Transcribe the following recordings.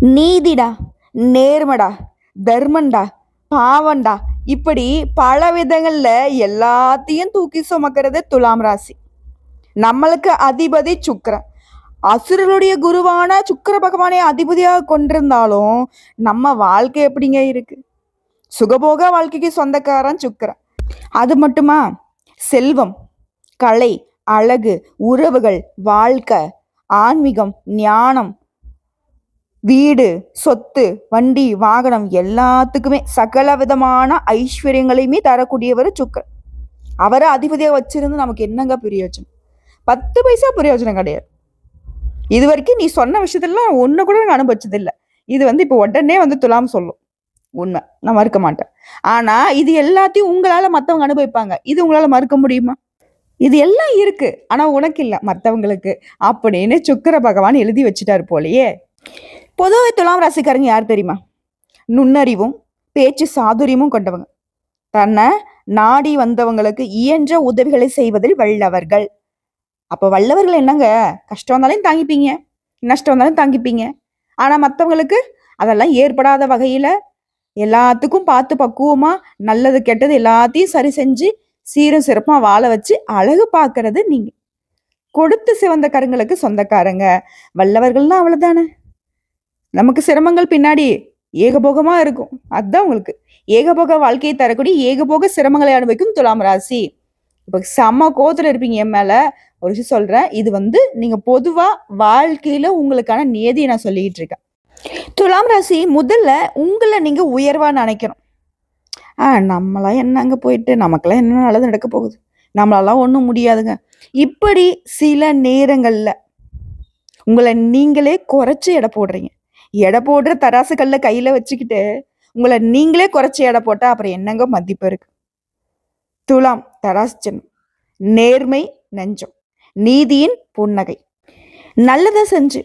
நீதிடா, நேர்மடா, தர்மண்டா, பாவண்டா, இப்படி பல விதங்கள்ல எல்லாத்தையும் தூக்கி சுமக்கிறது துலாம் ராசி. நம்மளுக்கு அதிபதி சுக்கிரன். அசுரருடைய குருவான சுக்கிர பகவானை அதிபதியாக கொண்டிருந்தாலும் நம்ம வாழ்க்கை எப்படிங்க இருக்கு? சுகபோக வாழ்க்கைக்கு சொந்தக்காரன் சுக்கிரன். அது மட்டுமா? செல்வம், கலை, அழகு, உறவுகள், வாழ்க்கை, ஆன்மீகம், ஞானம், வீடு, சொத்து, வண்டி, வாகனம் எல்லாத்துக்குமே சகல விதமான ஐஸ்வர்யங்களையுமே தரக்கூடியவர் சுக்கரன். அவரை அதிபதியாக வச்சிருந்து நமக்கு என்னங்க பிரயோஜனம்? 10 பைசா பிரயோஜனம் கிடையாது. இது வரைக்கும் நீ சொன்ன விஷயத்தெல்லாம் ஒன்று கூட நான் அனுபவிச்சதில்லை. இது இப்போ உடனே துலாம் சொல்லும். உண்மை, நான் மறுக்க மாட்டேன். ஆனா இது எல்லாத்தையும் உங்களால மற்றவங்க அனுபவிப்பாங்க. இது உங்களால மறுக்க முடியுமா? இது எல்லாம் இருக்கு, ஆனா உனக்கு இல்லை, மற்றவங்களுக்கு அப்படின்னு சுக்கிர பகவான் எழுதி வச்சுட்டாரு போலயே. பொதுவாக துலாம் ராசிக்காரங்க யார் தெரியுமா? நுண்ணறிவும் பேச்சு சாதுரியமும் கொண்டவங்க. தன்னை நாடி வந்தவங்களுக்கு இயன்ற உதவிகளை செய்வதில் வல்லவர்கள். அப்போ வல்லவர்கள் என்னங்க? கஷ்டம் வந்தாலும் தாங்கிப்பீங்க, நஷ்டம் வந்தாலும் தாங்கிப்பீங்க. ஆனா மற்றவங்களுக்கு அதெல்லாம் ஏற்படாத வகையில எல்லாத்துக்கும் பார்த்து பக்குவமா நல்லது கெட்டது எல்லாத்தையும் சரி செஞ்சு சீரும் சிறப்பா வாழ வச்சு அழகு பார்க்கறது நீங்க. கொடுத்து சிவந்த கருங்களுக்கு சொந்தக்காரங்க. வல்லவர்கள்னா அவ்வளவுதானே. நமக்கு சிரமங்கள் பின்னாடி ஏகபோகமா இருக்கும். அதுதான் உங்களுக்கு ஏகபோக வாழ்க்கையை தரக்கூடிய ஏகபோக சிரமங்களை அனுபவிக்கும் துலாம் ராசி. இப்ப செம்ம கோத்துல இருப்பீங்க என் மேல. ஒரு விஷயம் சொல்றேன், இது நீங்க பொதுவா வாழ்க்கையில உங்களுக்கான நியதியை நான் சொல்லிக்கிட்டு இருக்கேன். துலாம் ராசி முதல்ல உங்களை நீங்க உயர்வா நினைக்கணும். நம்மளாம் என்னங்க போயிட்டு, நமக்கெல்லாம் என்ன நல்லது நடக்க போகுது, நம்மளாலாம் ஒன்றும் முடியாதுங்க. இப்படி சில நேரங்கள்ல உங்களை நீங்களே குறைச்சி எடை போடுறீங்க. எடை போடுற தராசு கல்ல கையில வச்சுக்கிட்டு உங்களை நீங்களே குறைச்சி எடை போட்டா அப்புறம் என்னங்க மதிப்பு இருக்கு? துலாம் தராசு சின்னம், நேர்மை நெஞ்சம், நீதியின் புன்னகை, நல்லதை செஞ்சு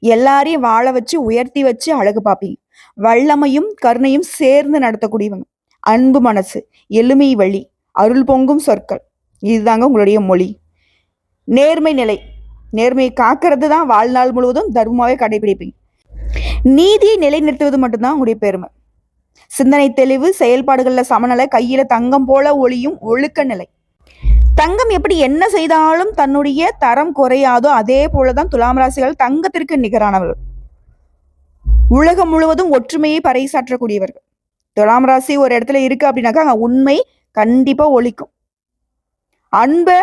எல்லாரையும் வாழ வச்சு உயர்த்தி வச்சு அழகு பார்ப்பீங்க. வல்லமையும் கருணையும் சேர்ந்து நடத்தக்கூடியவங்க. அன்பு மனசு, எளிமை வழி, அருள் பொங்கும் சொற்கள், இதுதாங்க உங்களுடைய மொழி. நேர்மை நிலை, நேர்மையை காக்கிறது தான் வாழ்நாள் முழுவதும் தர்மமாவே கடைபிடிப்பீங்க. நீதியை நிலைநிறுத்துவது மட்டும்தான் உங்களுடைய பெருமை. சிந்தனை தெளிவு, செயல்பாடுகள்ல சமநிலை, கையில தங்கம் போல ஒளியும் ஒழுக்க நிலை. தங்கம் எப்படி என்ன செய்தாலும் தன்னுடைய தரம் குறையாதோ அதே போலதான் துலாம் ராசிகள் தங்கத்திற்கு நிகரானவர்கள். உலகம் முழுவதும் ஒற்றுமையை பறைசாற்றக்கூடியவர்கள். துலாம் ராசி ஒரு இடத்துல இருக்கு அப்படின்னாக்கா அங்க உண்மை கண்டிப்பா ஒழிக்கும். அன்பை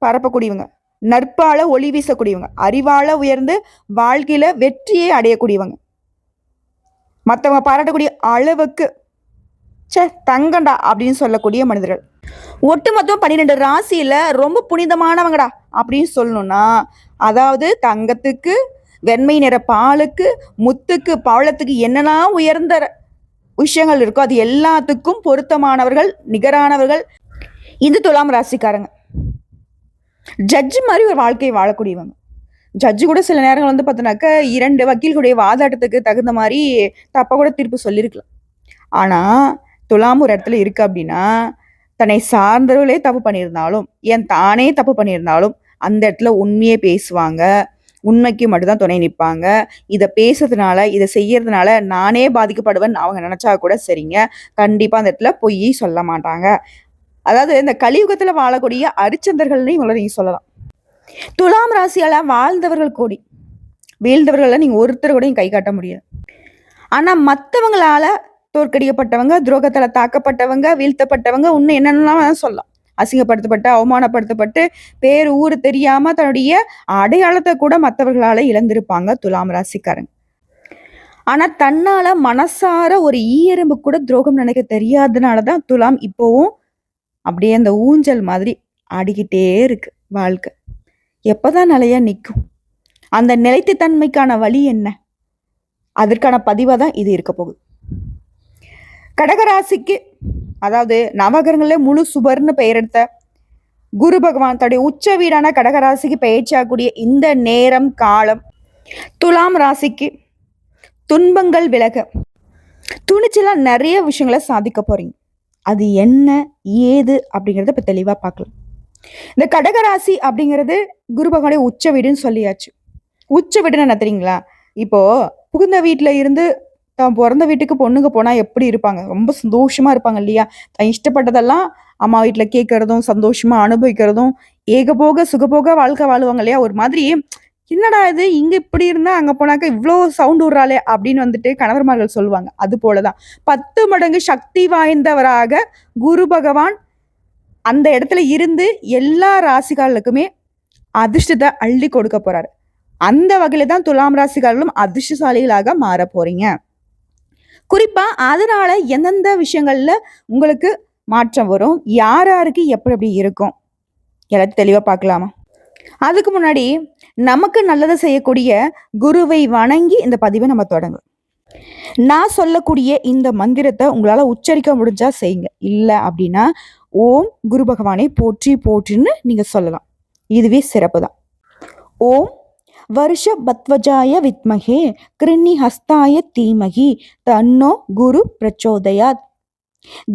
பரப்பக்கூடியவங்க, நட்பால ஒளி வீசக்கூடியவங்க, அறிவால உயர்ந்து வாழ்க்கையில வெற்றியை அடையக்கூடியவங்க, மற்றவங்க பாராட்டக்கூடிய அளவுக்கு தங்கண்டா அப்படின்னு சொல்லக்கூடிய மனிதர்கள். ஒட்டுமொத்தம் 12 ராசியில ரொம்ப புனிதமானவங்கடா அப்படின்னு சொல்லணும்னா, அதாவது தங்கத்துக்கு, வெண்மை நிற பாலுக்கு, முத்துக்கு, பவளத்துக்கு என்னெல்லாம் உயர்ந்த விஷயங்கள் இருக்கோ அது எல்லாத்துக்கும் பொருத்தமானவர்கள், நிகரானவர்கள் இந்த துலாம் ராசிக்காரங்க. ஜட்ஜு மாதிரி ஒரு வாழ்க்கையை வாழக்கூடியவங்க. ஜட்ஜு கூட சில நேரங்கள் பார்த்தோன்னாக்கா 2 வக்கீல்களுடைய வாதாட்டத்துக்கு தகுந்த மாதிரி தப்ப கூட தீர்ப்பு சொல்லியிருக்கலாம். ஆனா துலாம் ஒரு இடத்துல இருக்கு அப்படின்னா, தன்னை சார்ந்தவர்களே தப்பு பண்ணியிருந்தாலும், தானே தப்பு பண்ணியிருந்தாலும் அந்த இடத்துல உண்மையே பேசுவாங்க. உண்மைக்கு மட்டும்தான் துணை நிற்பாங்க. இதை பேசுறதுனால, இதை செய்யறதுனால நானே பாதிக்கப்படுவேன் அவங்க நினைச்சா கூட சரிங்க, கண்டிப்பா அந்த இடத்துல பொய் சொல்ல மாட்டாங்க. அதாவது இந்த கலியுகத்துல வாழக்கூடிய அரிச்சந்தர்கள்னு இவங்களை நீங்க சொல்லலாம். துலாம் ராசியால வாழ்ந்தவர்கள் கோடி, வீழ்ந்தவர்கள நீங்க ஒருத்தர் கூட கை காட்ட முடியாது. ஆனா மற்றவங்களால தோற்கடிக்கப்பட்டவங்க, துரோகத்துல தாக்கப்பட்டவங்க, வீழ்த்தப்பட்டவங்க, இன்னும் என்னென்னலாம் சொல்லலாம். அசிங்கப்படுத்தப்பட்டு, அவமானப்படுத்தப்பட்டு, பேர் ஊர் தெரியாம தன்னுடைய அடையாளத்தை கூட மற்றவர்களால இழந்திருப்பாங்க துலாம் ராசிக்காரங்க. ஆனா தன்னால மனசார ஒரு ஈயெறும்பு கூட துரோகம் நினைக்க தெரியாதனாலதான் துலாம் இப்போவும் அப்படியே அந்த ஊஞ்சல் மாதிரி ஆடிக்கிட்டே இருக்கு வாழ்க்கை. எப்பதான் நிலையா நிற்கும்? அந்த நிலைத்த தன்மைக்கான வழி என்ன? அதற்கான பதிவாக தான் இது இருக்க போகுது. கடகராசிக்கு, அதாவது நவகிரகங்களே முழு சுபர்னு பெயர் எடுத்த குரு பகவான் தன்னுடைய உச்ச வீடான கடகராசிக்கு பயிற்சியாகக்கூடிய இந்த நேரம் காலம் துலாம் ராசிக்கு துன்பங்கள் விலக, துணிச்சலா நிறைய விஷயங்களை சாதிக்க போறீங்க. அது என்ன ஏது அப்படிங்கிறத இப்ப தெளிவா பார்க்கலாம். இந்த கடகராசி அப்படிங்கிறது குரு பகவானுடைய உச்ச வீடுன்னு சொல்லியாச்சு. உச்ச வீடுன்னு என்ன தெரியுங்களா? இப்போ புகுந்த வீட்டுல இருந்து தான் பிறந்த வீட்டுக்கு பொண்ணுங்க போனா எப்படி இருப்பாங்க? ரொம்ப சந்தோஷமா இருப்பாங்க இல்லையா? தான் இஷ்டப்பட்டதெல்லாம் அம்மா வீட்டுல கேட்கறதும், சந்தோஷமா அனுபவிக்கிறதும், ஏகபோக சுகபோக வாழ்க்கை வாழுவாங்க இல்லையா? ஒரு மாதிரி என்னடா இது இங்க இப்படி இருந்தா அங்க போனாக்க இவ்ளோ சவுண்ட் விடுறாளே அப்படின்னு வந்துட்டு கணவர்மார்கள் சொல்லுவாங்க. அது போலதான் 10 மடங்கு சக்தி வாய்ந்தவராக குரு பகவான் அந்த இடத்துல இருந்து எல்லா ராசிக்காரர்களுக்குமே அதிர்ஷ்டத்தை அள்ளி கொடுக்க போறாரு. அந்த வகையில தான் துலாம் ராசிக்காரர்களும் அதிர்ஷ்டசாலிகளாக மாற போறீங்க. குறிப்பா அதனால எந்தெந்த விஷயங்கள்ல உங்களுக்கு மாற்றம் வரும், யார் யாருக்கு எப்படி எப்படி இருக்கும், எல்லாத்தையும் தெளிவா பார்க்கலாமா? அதுக்கு முன்னாடி நமக்கு நல்லதை செய்யக்கூடிய குருவை வணங்கி இந்த பதிவை நம்ம தொடங்கும். நான் சொல்லக்கூடிய இந்த மந்திரத்தை உங்களால உச்சரிக்க முடிஞ்சா செய்யுங்க. இல்ல அப்படின்னா ஓம் குரு பகவானை போற்றி போற்றின்னு நீங்க சொல்லலாம். இதுவே சிறப்பு தான். ஓம் வருஷ பத்வஜாய வித்மகே கிருண்ணி ஹஸ்தாய தீமகி தன்னோ குரு பிரச்சோதயாத்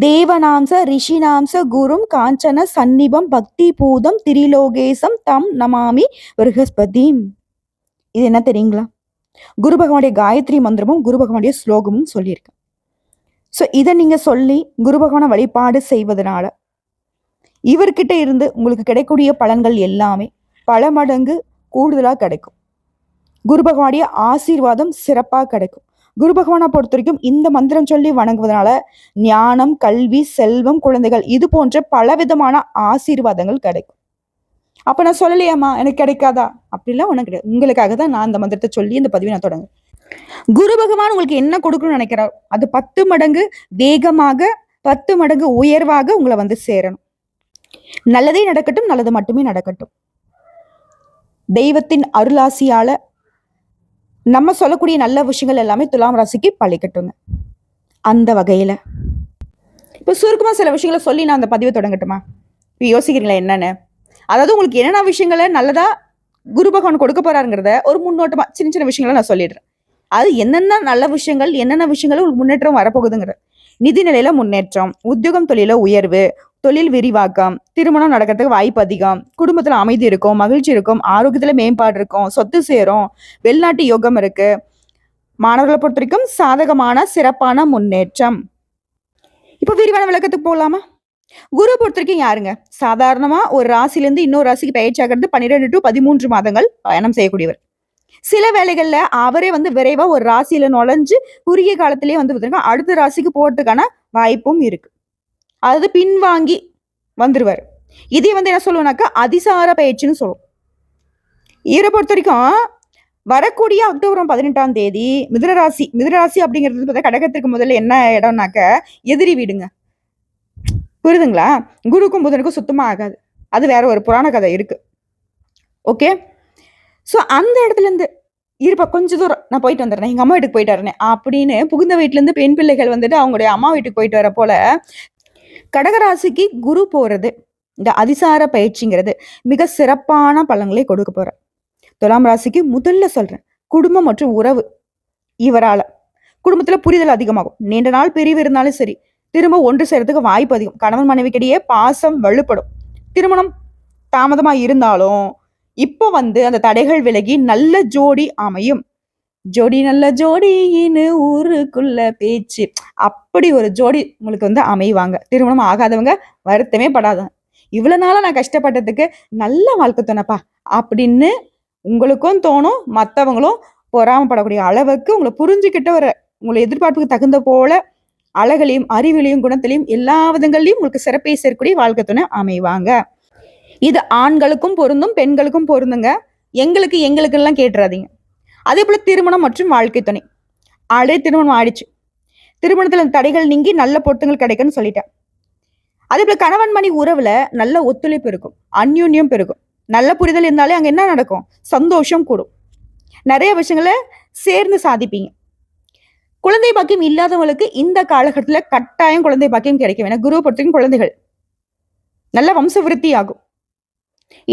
தேவநாம்ச ரிஷிநாம்ச குரும் காஞ்சன சந்நிபம் பக்தி பூதம் திரிலோகேசம் தம் நமாமி விருகஸ்பதிம். இது என்ன தெரியுங்களா? குரு பகவானுடைய காயத்ரி மந்திரமும் குரு பகவானுடைய ஸ்லோகமும் சொல்லியிருக்கேன். ஸோ இதை நீங்க சொல்லி குரு பகவானை வழிபாடு செய்வதனால இவர்கிட்ட இருந்து உங்களுக்கு கிடைக்கக்கூடிய பலன்கள் எல்லாமே பல மடங்கு கூடுதலாக கிடைக்கும். குரு பகவானுடைய ஆசீர்வாதம் சிறப்பாக கிடைக்கும். குரு பகவானை பொறுத்த வரைக்கும் இந்த மந்திரம் சொல்லி வணங்குவதனால ஞானம், கல்வி, செல்வம், குழந்தைகள் இது போன்ற பலவிதமான ஆசீர்வாதங்கள் கிடைக்கும். அப்ப நான் சொல்லலையாமா எனக்கு கிடைக்காதா? அப்படிலாம் உனக்கு கிடையாது. உங்களுக்காக தான் நான் அந்த மந்திரத்தை சொல்லி இந்த பதிவை நான் தொடங்க. குரு பகவான் உங்களுக்கு என்ன கொடுக்கணும்னு நினைக்கிறார் அது 10 மடங்கு வேகமாக 10 மடங்கு உயர்வாக உங்களை வந்து சேரணும். நல்லதே நடக்கட்டும், நல்லது மட்டுமே நடக்கட்டும். தெய்வத்தின் அருளாசியால நம்ம சொல்லக்கூடிய நல்ல விஷயங்கள் எல்லாமே துலாம் ராசிக்கு பழிக்கட்டுங்க. அந்த வகையில இப்ப சுருக்கமா சில விஷயங்களை சொல்லி நான் அந்த பதிவை தொடங்கட்டுமா? இப்ப யோசிக்கிறீங்களா என்னன்னு? அதாவது உங்களுக்கு என்னென்ன விஷயங்களை நல்லதா குரு பகவான் கொடுக்க போறாருங்கிறத ஒரு முன்னோட்டமா சின்ன சின்ன விஷயங்களை நான் சொல்லிடுறேன். அது என்னென்ன நல்ல விஷயங்கள், என்னென்ன விஷயங்கள் உங்களுக்கு முன்னேற்றம் வரப்போகுதுங்கிற நிதி நிலையில முன்னேற்றம், உத்தியோகம் தொழில உயர்வு, தொழில் விரிவாக்கம், திருமணம் நடக்கிறதுக்கு வாய்ப்பு அதிகம், குடும்பத்துல அமைதி இருக்கும், மகிழ்ச்சி இருக்கும், ஆரோக்கியத்துல மேம்பாடு இருக்கும், சொத்து சேரும், வெளிநாட்டு யோகம் இருக்கு. மாணவர்களை பொறுத்த வரைக்கும் சாதகமான சிறப்பான முன்னேற்றம். இப்ப விரிவான விளக்கத்துக்கு போகலாமா? குரு பொறுத்த வரைக்கும் யாருங்க? சாதாரணமா ஒரு ராசியிலிருந்து இன்னொரு ராசிக்கு பயிற்சி ஆகிறது 12 to 13 மாதங்கள் பயணம் செய்யக்கூடியவர். சில வேளைகள்ல அவரே வந்து விரைவா ஒரு ராசியில நுழைஞ்சு குறுகிய காலத்திலேயே வந்து அடுத்த ராசிக்கு போறதுக்கான வாய்ப்பும் இருக்கு. அதாவது பின்வாங்கி வந்துருவாரு. இதே வந்து என்ன சொல்லுவோம்னாக்கா அதிசார பயிற்சின்னு சொல்லுவோம். இவரை பொறுத்த வரைக்கும் வரக்கூடிய அக்டோபர் 18ஆம் தேதி மிதுனராசி அப்படிங்கிறது பார்த்தா கடகத்திற்கு முதல்ல என்ன இடம்னாக்க எதிரி வீடுங்க. புரியுதுங்களா? குருக்கும் புதனுக்கும் சுத்தமா ஆகாது. அது வேற ஒரு புராண கதை இருக்கு. ஓகே, ஸோ அந்த இடத்துல இருந்து இருப்பா கொஞ்ச தூரம் நான் போயிட்டு வந்துடுறேன், எங்க அம்மா வீட்டுக்கு போயிட்டு வரேன் அப்படின்னு புகுந்த வீட்டுல இருந்து பெண் பிள்ளைகள் வந்துட்டு அவங்களுடைய அம்மா வீட்டுக்கு போயிட்டு வர போல கடகராசிக்கு குரு போறது இந்த அதிசார பயிற்சிங்கிறது மிக சிறப்பான பலன்களை கொடுக்க போற. துலாம் ராசிக்கு முதல்ல சொல்றேன், குடும்பம் மற்றும் உறவு இவரால குடும்பத்துல புரிதல் அதிகமாகும். நீண்ட நாள் பிரிவு இருந்தாலும் சரி திரும்ப ஒன்று சேரத்துக்கு வாய்ப்பு அதிகம். கணவன் மனைவிக்கிடையே பாசம் வலுப்படும். திருமணம் தாமதமா இருந்தாலும் இப்போ வந்து அந்த தடைகள் விலகி நல்ல ஜோடி அமையும். ஜோடி நல்ல ஜோடின்னு ஊருக்குள்ள பேச்சு, அப்படி ஒரு ஜோடி உங்களுக்கு வந்து அமைவாங்க. திருமணம் ஆகாதவங்க வருத்தமே படாதாங்க. இவ்வளவு நாளா நான் கஷ்டப்பட்டதுக்கு நல்ல வாழ்க்கை துணைப்பா அப்படின்னு உங்களுக்கும் தோணும். மற்றவங்களும் பொறாமப்படக்கூடிய அளவுக்கு உங்களை புரிஞ்சுக்கிட்ட ஒரு உங்களை எதிர்பார்ப்புக்கு தகுந்த போல அழகிலையும் அறிவிலையும் குணத்திலையும் எல்லா விதங்கள்லையும் உங்களுக்கு சிறப்பை சேர்க்கக்கூடிய வாழ்க்கை துணை அமைவாங்க. இது ஆண்களுக்கும் பொருந்தும், பெண்களுக்கும் பொருந்துங்க. எங்களுக்கு எல்லாம் கேட்டுறாதீங்க. அதே போல திருமணம் மற்றும் வாழ்க்கை துணை ஆல்ரெடி திருமணம் ஆயிடுச்சு, திருமணத்துல தடைகள் நீங்கி நல்ல பொருத்தங்கள் கிடைக்கும்னு சொல்லிட்டேன். அதே போல கணவன் மணி உறவுல நல்ல ஒத்துழைப்பு இருக்கும், அந்யூன்யம் பெருகும். நல்ல புரிதல் இருந்தாலே அங்க என்ன நடக்கும்? சந்தோஷம் கூடும். நிறைய விஷயங்களை சேர்ந்து சாதிப்பீங்க. குழந்தை பாக்கியம் இல்லாதவங்களுக்கு இந்த காலகட்டத்துல கட்டாயம் குழந்தை பாக்கியம் கிடைக்கும். ஏன்னா குருவை பொறுத்தவரைக்கும் குழந்தைகள் நல்ல வம்ச விருத்தி ஆகும்.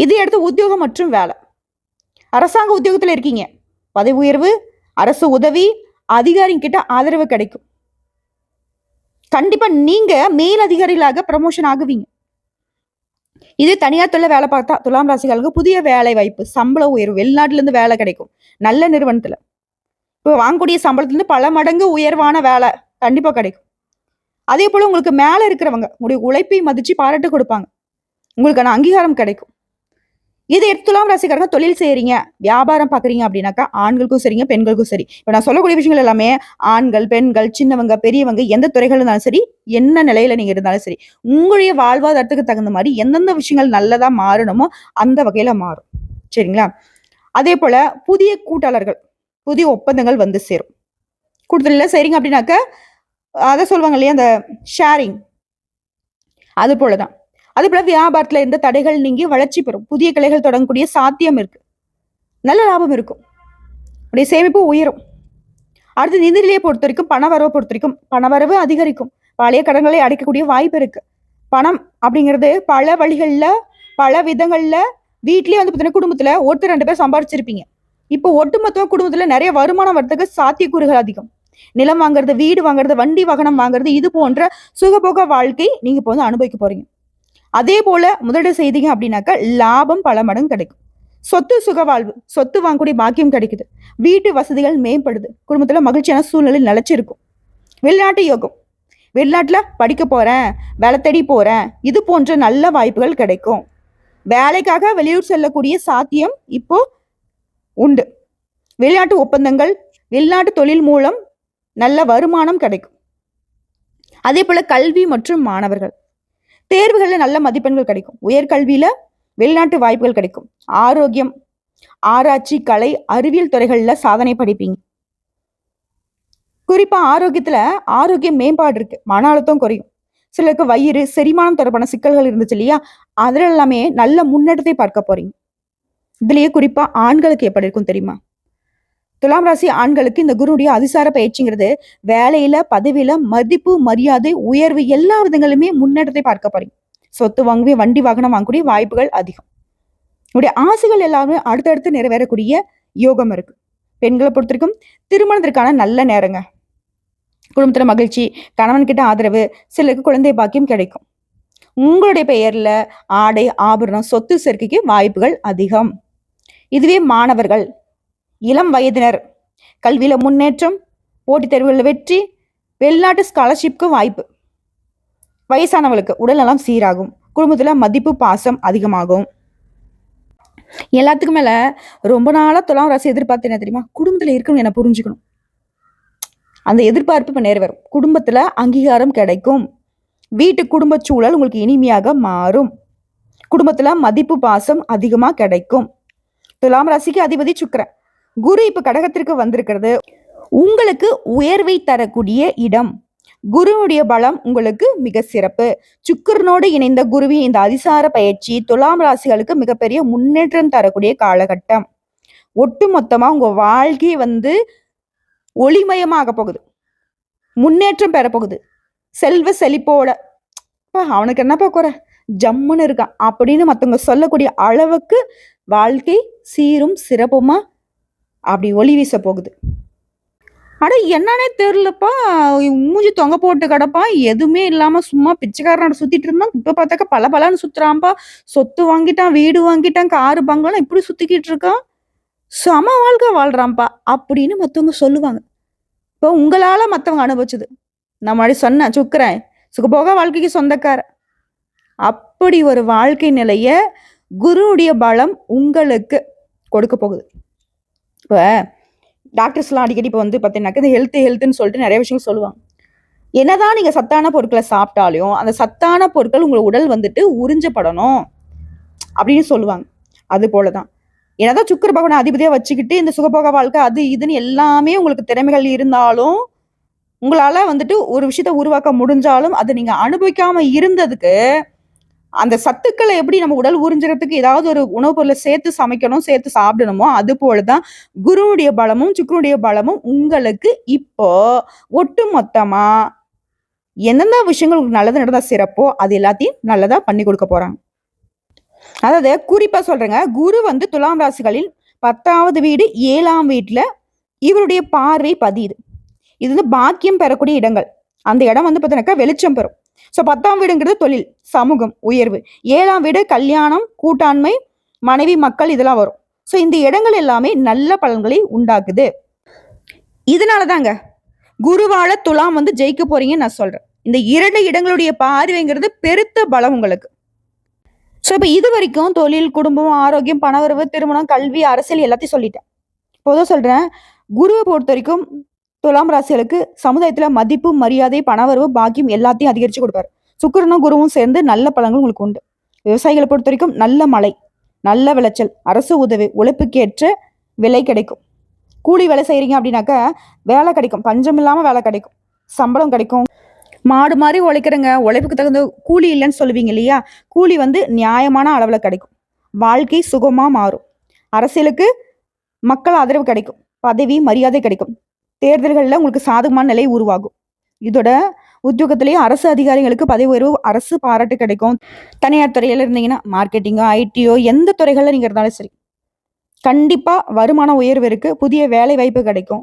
இதை அடுத்து உத்தியோகம் மற்றும் வேலை. அரசாங்க உத்தியோகத்துல இருக்கீங்க, பதவி உயர்வு, அரசு உதவி, அதிகாரிகிட்ட ஆதரவு கிடைக்கும். கண்டிப்பா நீங்க மேல் அதிகாரிகளாக ப்ரமோஷன் ஆகுவீங்க. இதே தனியார் துறையில வேலை பார்த்தா துலாம் ராசிகளுக்கு புதிய வேலை வாய்ப்பு, சம்பள உயர்வு, வெளிநாட்டுல இருந்து வேலை கிடைக்கும் நல்ல நிறுவனத்துல. இப்போ வாங்கக்கூடிய சம்பளத்துலேருந்து பல மடங்கு உயர்வான வேலை கண்டிப்பாக கிடைக்கும். அதே போல் உங்களுக்கு மேலே இருக்கிறவங்க உங்களுடைய உழைப்பை மதித்து பாராட்டு கொடுப்பாங்க. உங்களுக்கான அங்கீகாரம் கிடைக்கும். இதை எடுத்து துலாம் ராசிக்காரங்க தொழில் செய்கிறீங்க, வியாபாரம் பார்க்குறீங்க அப்படின்னாக்கா ஆண்களுக்கும் சரிங்க, பெண்களுக்கும் சரி. இப்போ நான் சொல்லக்கூடிய விஷயங்கள் எல்லாமே ஆண்கள், பெண்கள், சின்னவங்க, பெரியவங்க, எந்த துறைகள் இருந்தாலும் சரி, என்ன நிலையில நீங்கள் இருந்தாலும் சரி, உங்களுடைய வாழ்வாதாரத்துக்கு தகுந்த மாதிரி எந்தெந்த விஷயங்கள் நல்லதாக மாறணுமோ அந்த வகையில் மாறும். சரிங்களா? அதே போல் புதிய கூட்டாளர்கள், புதிய ஒப்பந்தங்கள் வந்து சேரும். கூடுதலில் செய்கிறீங்க அப்படின்னாக்கா அதை சொல்லுவாங்க இல்லையா, அந்த ஷேரிங், அது போல தான். அதே போல வியாபாரத்துல எந்த தடைகள் நீங்கி வளர்ச்சி பெறும். புதிய கிளைகள் தொடங்கக்கூடிய சாத்தியம் இருக்கு. நல்ல லாபம் இருக்கும். உடைய சேமிப்பு உயரும். அடுத்து நிதிநிலையை பொறுத்த வரைக்கும் பணவரவை பொறுத்த வரைக்கும் பணவரவு அதிகரிக்கும். பழைய கடன்களை அடைக்கக்கூடிய வாய்ப்பு இருக்கு. பணம் அப்படிங்கிறது பல வழிகள்ல, பல விதங்கள்ல வீட்லயே வந்து பார்த்தீங்கன்னா குடும்பத்துல ஒருத்தர் 2 பேர் சம்பாரிச்சிருப்பீங்க. இப்போ ஒட்டுமொத்த குடும்பத்துல நிறைய வருமானம் வரதுக்கு சாத்தியக்கூறுகள் அதிகம். நிலம் வாங்குறது, வீடு வாங்குறது, வண்டி வாகனம் வாங்குறது, இது போன்ற சுகபோக வாழ்க்கை நீங்க இப்போ வந்து அனுபவிக்க போறீங்க. அதே போல முதலீடு செய்தீங்க அப்படின்னாக்கா லாபம் பல மடங்கு கிடைக்கும். சொத்து சுக வாழ்வு, சொத்து வாங்கக்கூடிய பாக்கியம் கிடைக்குது. வீட்டு வசதிகள் மேம்படுது. குடும்பத்துல மகிழ்ச்சியான சூழ்நிலை நிலைச்சிருக்கும். வெளிநாட்டு யோகம், வெளிநாட்டுல படிக்க போறேன், வேலை தேடி போறேன், இது போன்ற நல்ல வாய்ப்புகள் கிடைக்கும். வேலைக்காக வெளியூர் செல்லக்கூடிய சாத்தியம் இப்போ உண்டு. வெளிநாட்டு ஒப்பந்தங்கள், வெளிநாட்டு தொழில் மூலம் நல்ல வருமானம் கிடைக்கும். அதே போல கல்வி மற்றும் மாணவர்கள் தேர்வுகளில் நல்ல மதிப்பெண்கள் கிடைக்கும். உயர்கல்வியில வெளிநாட்டு வாய்ப்புகள் கிடைக்கும். ஆரோக்கியம், ஆராய்ச்சி, கலை, அறிவியல் துறைகள்ல சாதனை படிப்பீங்க. குறிப்பா ஆரோக்கிய மேம்பாடு இருக்கு. மன அழுத்தம் குறையும். சிலருக்கு வயிறு, செரிமானம் தொடர்பான சிக்கல்கள் இருந்துச்சு இல்லையா, அதுல எல்லாமே நல்ல முன்னேற்றத்தை பார்க்க போறீங்க. இதுலயே குறிப்பா ஆண்களுக்கு எப்படி இருக்கும் தெரியுமா? துலாம் ராசி ஆண்களுக்கு இந்த குருடைய அதிசார பயிற்சிங்கிறது வேலையில, பதவியில மதிப்பு, மரியாதை, உயர்வு எல்லா விதங்களுமே முன்னேற்றத்தை பார்க்க போறீங்க. சொத்து வாங்கவே, வண்டி வாகனம் வாங்கக்கூடிய வாய்ப்புகள் அதிகம். உடைய ஆசைகள் எல்லாமே அடுத்தடுத்து நிறைவேறக்கூடிய யோகம் இருக்கு. பெண்களை பொறுத்த வரைக்கும் திருமணத்திற்கான நல்ல நேரங்க. குடும்பத்துல மகிழ்ச்சி, கணவன் கிட்ட ஆதரவு, சிலருக்கு குழந்தை பாக்கியம் கிடைக்கும். உங்களுடைய பெயர்ல ஆடை, ஆபரணம், சொத்து சேர்க்கைக்கு வாய்ப்புகள் அதிகம். இதுவே மாணவர்கள், இளம் வயதினர், கல்வியில முன்னேற்றம், போட்டித் தேர்வுகளில் வெற்றி, வெளிநாட்டு ஸ்காலர்ஷிப்க்கு வாய்ப்பு. வயசானவர்களுக்கு உடல்நலம் சீராகும். குடும்பத்துல மதிப்பு, பாசம் அதிகமாகும். எல்லாத்துக்கும் மேல ரொம்ப நாளா துலாம் ராசி எதிர்பார்த்து என்ன தெரியுமா? குடும்பத்துல இருக்கணும் என்ன புரிஞ்சுக்கணும். அந்த எதிர்பார்ப்பு இப்ப நிறைவேறும். குடும்பத்துல அங்கீகாரம் கிடைக்கும். வீட்டு குடும்ப சூழல் உங்களுக்கு இனிமையாக மாறும். குடும்பத்துல மதிப்பு, பாசம் அதிகமா கிடைக்கும். துலாம் ராசிக்கு அதிபதி சுக்கிரன். குரு இப்ப கடகத்திற்கு வந்திருக்கிறது. உங்களுக்கு உயர்வை தரக்கூடிய இடம். குருவுடைய பலம் உங்களுக்கு மிக சிறப்பு. சுக்கிரனோடு இணைந்த குருவின் இந்த அதிசார பயிற்சி துலாம் ராசிகளுக்கு மிகப்பெரிய முன்னேற்றம் தரக்கூடிய காலகட்டம். ஒட்டு மொத்தமா உங்க வாழ்க்கை வந்து ஒளிமயமாக போகுது. முன்னேற்றம் பெறப்போகுது. செல்வ செழிப்போட அவனுக்கு என்னப்பா குறை, ஜம்முன்னு இருக்கான் அப்படின்னு மற்றவங்க சொல்லக்கூடிய அளவுக்கு வாழ்க்கை சீரும் சிறப்புமா அப்படி ஒளி வீச போகுது. அட என்னன்னே தெரியலப்பா, மூஞ்சி தொங்க போட்டு கிடப்பான், எதுவுமே இல்லாம சும்மா பிச்சைக்காரனோட சுத்திட்டு இருந்தான். இப்ப பார்த்தாக்கா பல பலன்னு சுத்துறான்ப்பா. சொத்து வாங்கிட்டான், வீடு வாங்கிட்டான், காரு பங்களம் இப்படி சுத்திக்கிட்டு இருக்கான், சம வாழ்க்கை வாழ்றான்ப்பா அப்படின்னு மற்றவங்க சொல்லுவாங்க. இப்போ உங்களால மற்றவங்க அனுபவிச்சது. நான் முன்னாடி சொன்னேன், சுக்கிரன் சுகபோக வாழ்க்கைக்கு சொந்தக்கார. அப்படி ஒரு வாழ்க்கை நிலைய குருவுடைய பலம் உங்களுக்கு கொடுக்க போகுது. இப்போ டாக்டர்ஸ்லாம் அடிக்கடி இப்போ வந்து பார்த்தீங்கன்னாக்கா இந்த ஹெல்த்துன்னு சொல்லிட்டு நிறைய விஷயங்கள் சொல்லுவாங்க. என்னதான் நீங்க சத்தான பொருட்களை சாப்பிட்டாலும் அந்த சத்தான பொருட்கள் உங்கள் உடல் வந்துட்டு உறிஞ்சப்படணும் அப்படின்னு சொல்லுவாங்க. அது போலதான் என்னதான் சுக்கிர பகவானை அதிபதியா வச்சுக்கிட்டு இந்த சுகபோக வாழ்க்கை அது இதுன்னு எல்லாமே உங்களுக்கு திறமைகள் இருந்தாலும் உங்களால வந்துட்டு ஒரு விஷயத்த உருவாக்க முடிஞ்சாலும் அதை நீங்க அனுபவிக்காம இருந்ததுக்கு அந்த சத்துக்களை எப்படி நம்ம உடல் உறிஞ்சுறதுக்கு ஏதாவது ஒரு உணவுப் பொருளை சேர்த்து சமைக்கணும், சேர்த்து சாப்பிடணுமோ அது போலதான் குருவுடைய பலமும் சுக்கிரனுடைய பலமும் உங்களுக்கு இப்போ ஒட்டு மொத்தமா எந்தெந்த விஷயங்கள் உங்களுக்கு நல்லது நடந்தா சிறப்போ அது எல்லாத்தையும் நல்லதா பண்ணி கொடுக்க போறாங்க. அதாவது குறிப்பா சொல்றேங்க, குரு வந்து துலாம் ராசிகளில் 10வது வீடு 7ஆம் வீட்டுல இவருடைய பார்வை பதியுது. இது வந்து பாக்கியம் பெறக்கூடிய இடங்கள். அந்த இடம் வந்து பார்த்தீங்கன்னாக்கா வெளிச்சம் பெறும். ஸோ 10ஆம் வீடுங்கிறது தொழில், சமூகம், உயர்வு. 7ஆம் வீடு கல்யாணம், கூட்டாண்மை, மனைவி, மக்கள் இதெல்லாம் வரும். ஸோ இந்த இடங்கள் எல்லாமே நல்ல பலன்களை உண்டாக்குது. இதனால தாங்க குருவால துலாம் வந்து ஜெயிக்க போறீங்கன்னு நான் சொல்றேன். இந்த 2 இடங்களுடைய பார்வைங்கிறது பெருத்த பலம் உங்களுக்கு. ஸோ இப்போ இது வரைக்கும் தொழில், குடும்பம், ஆரோக்கியம், பணவரவு, திருமணம், கல்வி, அரசியல் எல்லாத்தையும் சொல்லிட்டேன். இப்போதான் சொல்றேன், குருவை பொறுத்த வரைக்கும் துலாம் ராசிகளுக்கு சமுதாயத்துல மதிப்பு, மரியாதை, பணவரவு, பாக்கியம் எல்லாத்தையும் அதிகரிச்சு கொடுப்பாரு. சுக்கிரனும் குருவும் சேர்ந்து நல்ல பலன்கள் உங்களுக்கு உண்டு. விவசாயிகளை பொறுத்த வரைக்கும் நல்ல மழை, நல்ல விளைச்சல், அரசு உதவி, உழைப்புக்கேற்ற விலை கிடைக்கும். கூலி வேலை செய்றீங்க அப்படின்னாக்கா வேலை கிடைக்கும், பஞ்சம் இல்லாம வேலை கிடைக்கும், சம்பளம் கிடைக்கும். மாடு மாதிரி உழைக்கிறங்க, உழைப்புக்கு தகுந்த கூலி இல்லைன்னு சொல்லுவீங்க இல்லையா, கூலி வந்து நியாயமான அளவுல கிடைக்கும். வாழ்க்கை சுகமா மாறும். அரசியலுக்கு மக்கள் ஆதரவு கிடைக்கும், பதவி மரியாதை கிடைக்கும், தேர்தல்களில் உங்களுக்கு சாதகமான நிலை உருவாகும். இதோட உத்தியோகத்திலேயே அரசு அதிகாரிகளுக்கு பதவி உயர்வு, அரசு பாராட்டு கிடைக்கும். தனியார் துறையில இருந்தீங்கன்னா மார்க்கெட்டிங்கோ, ஐடியோ, எந்த துறைகள்ல நீங்க இருந்தாலும் சரி, கண்டிப்பா வருமான உயர்வு இருக்கு, புதிய வேலை வாய்ப்பு கிடைக்கும்.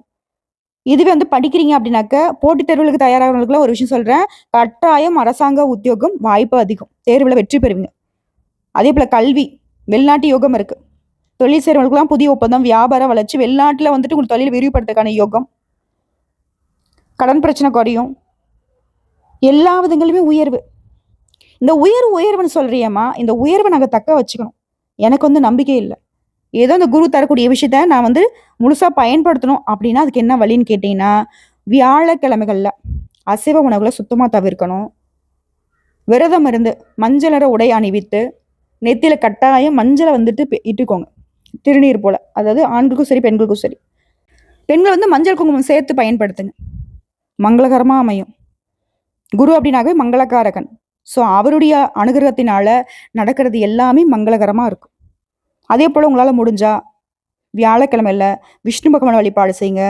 இதுவே வந்து படிக்கிறீங்க அப்படின்னாக்க போட்டித் தேர்வுகளுக்கு தயாராகிறவங்களுக்குலாம் ஒரு விஷயம் சொல்றேன், கட்டாயம் அரசாங்க உத்தியோகம் வாய்ப்பு அதிகம், தேர்வுல வெற்றி பெறுவீங்க. அதே போல கல்வி, வெளிநாட்டு யோகம் இருக்கு. தொழில் செய்றவங்களுக்குலாம் புதிய ஒப்பந்தம், வியாபார வளர்ச்சி, வெளிநாட்டுல வந்துட்டு உங்களுக்கு தொழில் விரிவுபடுத்துறதுக்கான யோகம். கடன் பிரச்சனை குறையும், எல்லா விதங்களுமே உயர்வு. இந்த உயர்வுன்னு சொல்றியம்மா, இந்த உயர்வை நாங்கள் தக்க வச்சுக்கணும். எனக்கு வந்து நம்பிக்கை இல்லை. ஏதோ இந்த குரு தரக்கூடிய விஷயத்த நான் வந்து முழுசா பயன்படுத்தணும் அப்படின்னா அதுக்கு என்ன வழின்னு கேட்டீங்கன்னா, வியாழக்கிழமைகள்ல அசைவ உணவுகளை சுத்தமா தவிர்க்கணும். விரதம் இருந்து மஞ்சள் நிற உடை அணிவித்து நெத்தியில கட்டாயம் மஞ்சளை வந்துட்டு இட்டுக்கோங்க, திருநீர் போல. அதாவது ஆண்களுக்கும் சரி பெண்களுக்கும் சரி. பெண்கள் வந்து மஞ்சள் குங்குமம் சேர்த்து பயன்படுத்துங்க, மங்களகரமா அமையும். குரு அப்படின்னாவே மங்களகாரகன். ஸோ அவருடைய அனுகிரகத்தினால நடக்கிறது எல்லாமே மங்களகரமா இருக்கும். அதே போல உங்களால முடிஞ்சா வியாழக்கிழமையில விஷ்ணு பகவான் வழிபாடு செய்யுங்க.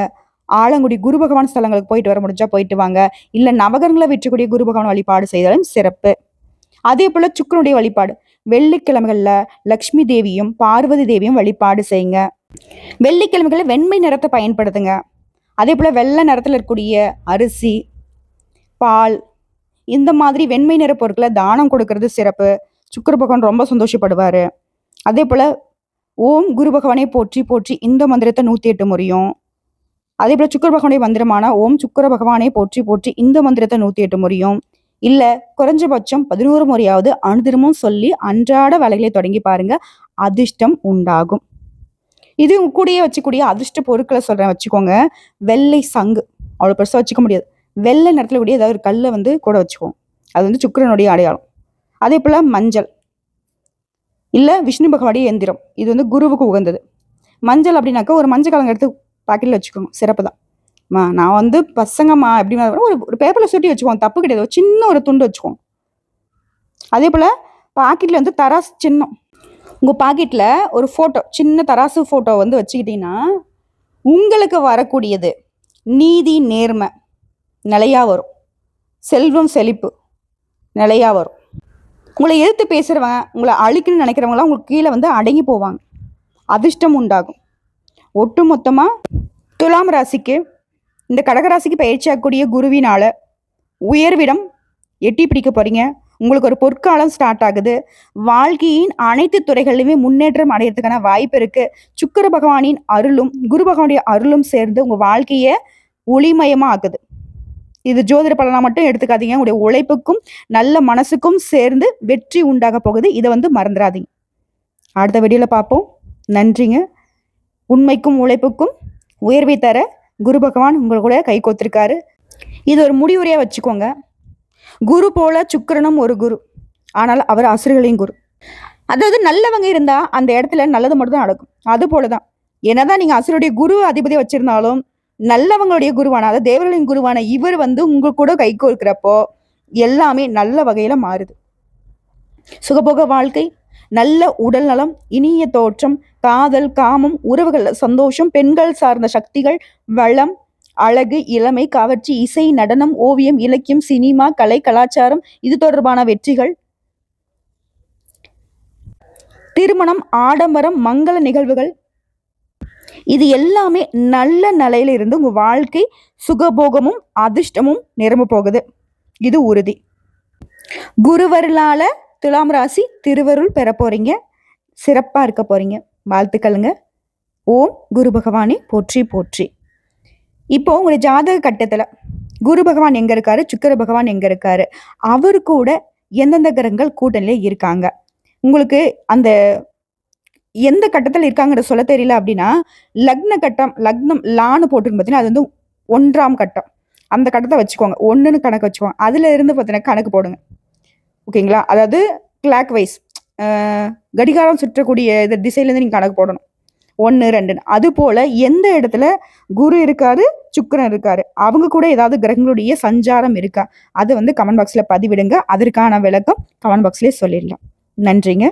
ஆலங்குடி குரு பகவான் ஸ்தலங்களுக்கு போயிட்டு வர முடிஞ்சா போயிட்டு வாங்க. இல்ல நவகரங்களை வெற்றக்கூடிய குரு பகவான் வழிபாடு செய்தாலும் சிறப்பு. அதே போல சுக்கிரனுடைய வழிபாடு, வெள்ளிக்கிழமைகள்ல லக்ஷ்மி தேவியும் பார்வதி தேவியும் வழிபாடு செய்யுங்க. வெள்ளிக்கிழமைகள்ல வெண்மை நிறத்தை பயன்படுத்துங்க. அதே போல வெள்ளை நிறத்துல இருக்கக்கூடிய அரிசி, பால், இந்த மாதிரி வெண்மை நிற பொருட்களை தானம் கொடுக்கறது சிறப்பு. சுக்கிர பகவான் ரொம்ப சந்தோஷப்படுவாரு. அதே போல ஓம் குரு பகவானை போற்றி போற்றி இந்த மந்திரத்தை 108 முறையும், அதே போல சுக்கிர பகவானுடைய மந்திரமான ஓம் சுக்கிர பகவானை போற்றி போற்றி இந்த மந்திரத்தை 108 முறையும், இல்ல குறைஞ்சபட்சம் 11 முறையாவது அனுதினமும் சொல்லி அன்றாட வேலைகளை தொடங்கி பாருங்க, அதிர்ஷ்டம் உண்டாகும். இது உங்க கூடயே வச்சுக்கூடிய அதிர்ஷ்ட பொருட்களை சொல்றேன், வச்சுக்கோங்க. வெள்ளை சங்கு, அவ்வளவு பெருசா வச்சுக்க முடியாது, வெள்ளை நிறத்துல கூடிய ஏதாவது ஒரு கல்லை வந்து கூட வச்சுக்கோங்க, அது வந்து சுக்கிரனுடைய அடையாளம். அதே போல மஞ்சள் இல்ல விஷ்ணு பகவானுடைய எந்திரம், இது வந்து குருவுக்கு உகந்தது. மஞ்சள் அப்படின்னாக்கா ஒரு மஞ்சள் கலங்க எடுத்து பாக்கெட்ல வச்சுக்கோங்க, சிறப்பு தான். நான் வந்து பசங்கம்மா எப்படி ஒரு பேப்பர்ல சுட்டி வச்சுக்கோங்க, தப்பு கிடையாது. ஒரு சின்ன ஒரு துண்டு வச்சுக்கோங்க. அதே போல பாக்கெட்ல வந்து தராசு சின்னம், உங்க பாக்கெட்ல ஒரு போட்டோ, சின்ன தராசு போட்டோ வந்து வச்சுக்கிட்டீங்கன்னா உங்களுக்கு வரக்கூடியது நீதி நேர்மை நிலையா வரும், செல்வம் செழிப்பு நிலையா வரும். உங்களை எதிர்த்து பேசுறவங்க, உங்களை அழிக்கணும்னு நினைக்கிறவங்களாம் உங்களுக்கு கீழே வந்து அடங்கி போவாங்க, அதிர்ஷ்டம் உண்டாகும். ஒட்டு மொத்தமா துலாம் ராசிக்கு இந்த கடகராசிக்கு பயிற்சியாகக்கூடிய குருவினால உயர்விடம் எட்டி பிடிக்க போறீங்க. உங்களுக்கு ஒரு பொற்காலம் ஸ்டார்ட் ஆகுது. வாழ்க்கையின் அனைத்து துறைகளிலுமே முன்னேற்றம் அடையிறதுக்கான வாய்ப்பு இருக்கு. சுக்கிர பகவானின் அருளும் குரு பகவானுடைய அருளும் சேர்ந்து உங்க வாழ்க்கைய ஒளிமயமா ஆகுது. இது ஜோதிட பலனா மட்டும் எடுத்துக்காதீங்க, உங்களுடைய உழைப்புக்கும் நல்ல மனசுக்கும் சேர்ந்து வெற்றி உண்டாக போகுது. இதை வந்து மறந்துடாதீங்க. அடுத்த வீடியோல பார்ப்போம். நன்றிங்க. உண்மைக்கும் உழைப்புக்கும் உயர்வை தர குரு பகவான் உங்கள் கூட கை கோத்திருக்காரு. இது ஒரு முடிவுரையா வச்சுக்கோங்க. குரு போல சுக்கிரனும் ஒரு குரு, ஆனால் அவர் அசுரர்களின் குரு. அதாவது நல்லவங்க இருந்தா அந்த இடத்துல நல்லது மட்டும் தான் நடக்கும். அது போலதான் என்னதான் நீங்க அசுரருடைய குரு அதிபதியை வச்சிருந்தாலும் நல்லவங்களுடைய குருவான, அதாவது தேவர்களின் குருவான இவர் வந்து உங்க கூட கை கோர்க்கிறப்போ எல்லாமே நல்ல வகையில மாறுது. சுகபோக வாழ்க்கை, நல்ல உடல் நலம், இனிய தோற்றம், காதல், காமம், உறவுகள், சந்தோஷம், பெண்கள் சார்ந்த சக்திகள், வளம், அழகு, இளமை, கவர்ச்சி, இசை, நடனம், ஓவியம், இலக்கியம், சினிமா, கலை, கலாச்சாரம், இது தொடர்பான வெற்றிகள், திருமணம், ஆடம்பரம், மங்கள நிகழ்வுகள், இது எல்லாமே நல்ல நிலையில இருந்து உங்க வாழ்க்கை சுகபோகமும் அதிர்ஷ்டமும் நிரம்ப போகுது. இது உறுதி. குருவருளால துலாம் ராசி திருவருள் பெற போறீங்க, சிறப்பா இருக்க போறீங்க. வாழ்த்துக்களுங்க. ஓம் குரு பகவானே போற்றி போற்றி. இப்போ உங்களுடைய ஜாதக கட்டத்துல குரு பகவான் எங்க இருக்காரு, சுக்கிர பகவான் எங்க இருக்காரு, அவரு கூட எந்தெந்த கிரகங்கள் கூட்டணியில இருக்காங்க. உங்களுக்கு அந்த எந்த கட்டத்துல இருக்காங்கன்றத சொல்ல தெரியல அப்படின்னா, லக்ன கட்டம், லக்னம் லான்னு போட்டிருக்கும் பார்த்தீங்கன்னா, அது வந்து 1ஆம் கட்டம். அந்த கட்டத்த வச்சுக்கோங்க. 1ன்னு கணக்கு வச்சுக்கோங்க. அதுல இருந்து பார்த்தீங்கன்னா கணக்கு போடுங்க. ஓகேங்களா? அதாவது கிளாக் வைஸ் அ கடிகாரம் சுற்றக்கூடிய இது திசையிலேருந்து நீங்க கணக்கு போடணும். 1, 2ன்னு. அதுபோல எந்த இடத்துல குரு இருக்காரு, சுக்கிரன் இருக்காரு. அவங்க கூட ஏதாவது கிரகங்களுடைய சஞ்சாரம் இருக்கா? அத வந்து கமெண்ட் பாக்ஸ்ல பதிவிடுங்க. அதற்கான விளக்கம் கமெண்ட் பாக்ஸ்லயே சொல்லிடலாம். நன்றிங்க.